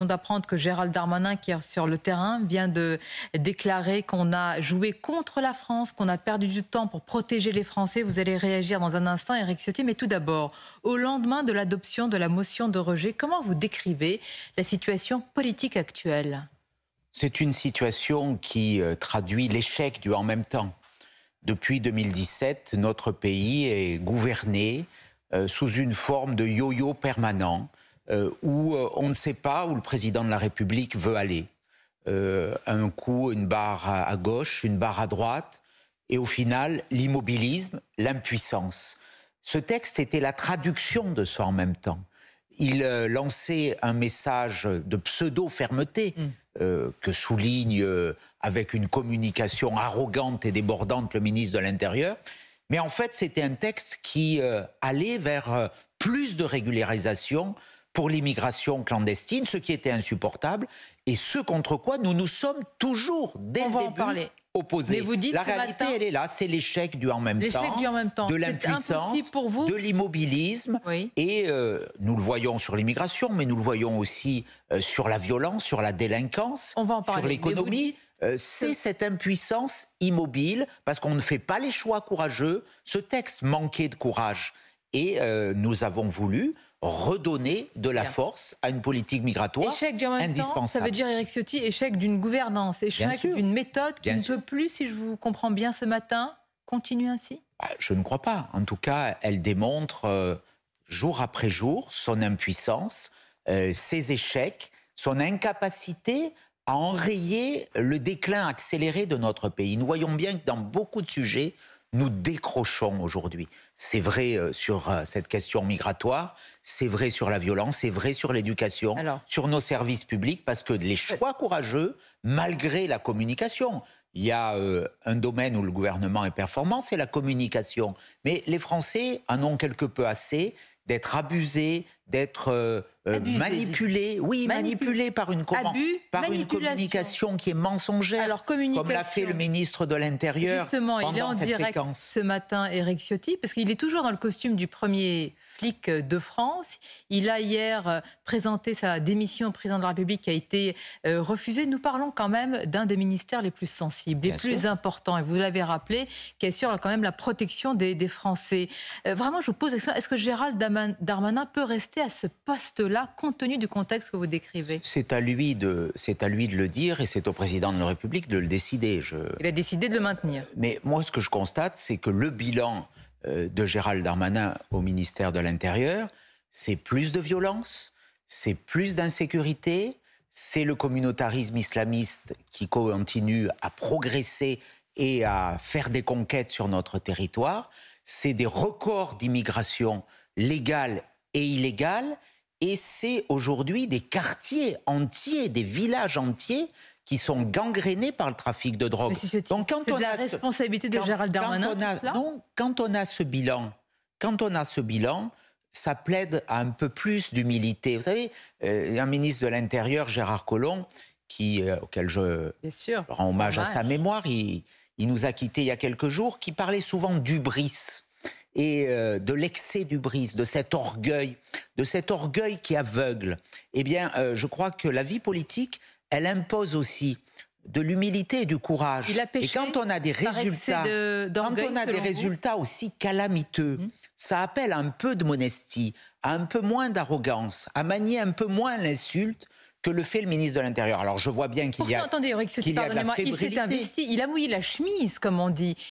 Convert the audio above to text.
D'apprendre que Gérald Darmanin, qui est sur le terrain, vient de déclarer qu'on a joué contre la France, qu'on a perdu du temps pour protéger les Français. Vous allez réagir dans un instant, Éric Ciotti. Mais tout d'abord, au lendemain de l'adoption de la motion de rejet, comment vous décrivez la situation politique actuelle? C'est une situation qui traduit l'échec du « en même temps ». Depuis 2017, notre pays est gouverné sous une forme de yo-yo permanent, où on ne sait pas où le président de la République veut aller. Un coup, une barre à gauche, une barre à droite, et au final, l'immobilisme, l'impuissance. Ce texte était la traduction de ça en même temps. Il lançait un message de pseudo-fermeté que souligne avec une communication arrogante et débordante le ministre de l'Intérieur. Mais en fait, c'était un texte qui allait vers plus de régularisation pour l'immigration clandestine, ce qui était insupportable et ce contre quoi nous nous sommes toujours, dès le début, opposés. Mais vous dites la réalité, elle est là, c'est l'échec du « en même temps », de l'impuissance, de l'immobilisme. Oui. Et nous le voyons sur l'immigration, mais nous le voyons aussi sur la violence, sur la délinquance, sur l'économie. C'est cette impuissance immobile, parce qu'on ne fait pas les choix courageux. Ce texte manquait de courage. Et nous avons voulu redonner de la force à une politique migratoire échec du en même indispensable. Temps, ça veut dire, Éric Ciotti, échec d'une gouvernance, échec d'une méthode qui ne peut plus, si je vous comprends bien ce matin, continuer ainsi? Je ne crois pas. En tout cas, elle démontre jour après jour son impuissance, ses échecs, son incapacité à enrayer le déclin accéléré de notre pays. Nous voyons bien que dans beaucoup de sujets, nous décrochons aujourd'hui. C'est vrai sur cette question migratoire, c'est vrai sur la violence, c'est vrai sur l'éducation, sur nos services publics, parce que les choix courageux, malgré la communication, il y a un domaine où le gouvernement est performant, c'est la communication. Mais les Français en ont quelque peu assez d'être abusés, d'être manipulés. Oui, manipulés par une communication qui est mensongère, alors, comme l'a fait le ministre de l'Intérieur. Justement, il est en direct ce matin, Éric Ciotti, parce qu'il est toujours dans le costume du premier flic de France. Il a hier présenté sa démission au président de la République qui a été refusée. Nous parlons quand même d'un des ministères les plus sensibles, les plus importants, et vous l'avez rappelé, qui assure quand même la protection des Français. Vraiment, je vous pose la question, est-ce que Gérald Darmanin peut rester à ce poste-là, compte tenu du contexte que vous décrivez? C'est à lui de le dire, et c'est au président de la République de le décider. Il a décidé de le maintenir. Mais moi, ce que je constate, c'est que le bilan de Gérald Darmanin au ministère de l'Intérieur, c'est plus de violence, c'est plus d'insécurité, c'est le communautarisme islamiste qui continue à progresser et à faire des conquêtes sur notre territoire, c'est des records d'immigration légale et illégale, et c'est aujourd'hui des quartiers entiers, des villages entiers qui sont gangrénés par le trafic de drogue. Donc, c'est de la responsabilité de Gérald Darmanin, quand on a ce bilan, ça plaide à un peu plus d'humilité. Vous savez, un ministre de l'Intérieur, Gérard Collomb, auquel je rends hommage à sa mémoire, il nous a quittés il y a quelques jours, qui parlait souvent d'hubris et de l'excès d'hubris, de cet orgueil qui aveugle. Eh bien, je crois que la vie politique, elle impose aussi de l'humilité et du courage. Et quand on a des résultats, aussi calamiteux, ça appelle un peu de modestie, à un peu moins d'arrogance, à manier un peu moins l'insulte que le fait le ministre de l'Intérieur. Alors je vois bien qu'il y a, attendez, Éric Ciotti, pardonnez-moi, il s'est investi, il a mouillé la chemise, comme on dit.